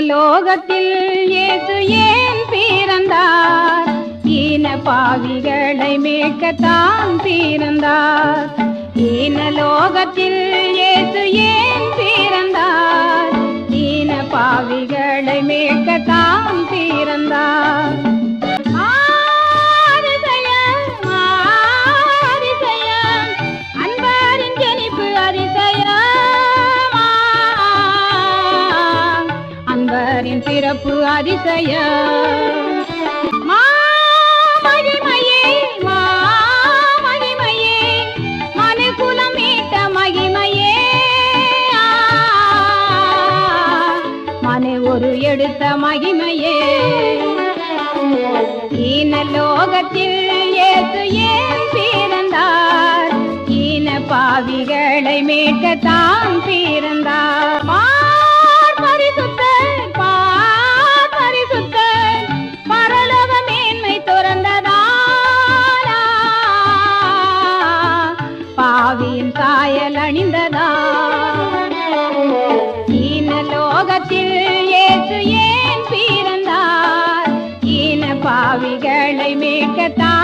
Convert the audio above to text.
லோகத்தில் இயேசு ஏன் பிறந்தார்? ஈன பாவிகளை மீட்கத்தான் பிறந்தார். ஈன லோகத்தில் இயேசு ஏன் பிறந்தார்? ஈன பாவிகளை மீட்கத்தான் பிறந்தார். பிறப்பு அதிசயம் மகிமையே மகிமையே மனுக்குலம் மீட்ட மகிமையே மனு ஒரு எடுத்த மகிமையே ஈன லோகத்தில் இயேசு ஏன் பிறந்தார்? ஈன பாவிகளை மீட்கத்தான் பிறந்தார். பாவியின் சாயல் அணிந்ததா ஈன லோகத்தில் இயேசு ஏன் பிறந்தார்? ஈன பாவிகளை மீட்கத்தான்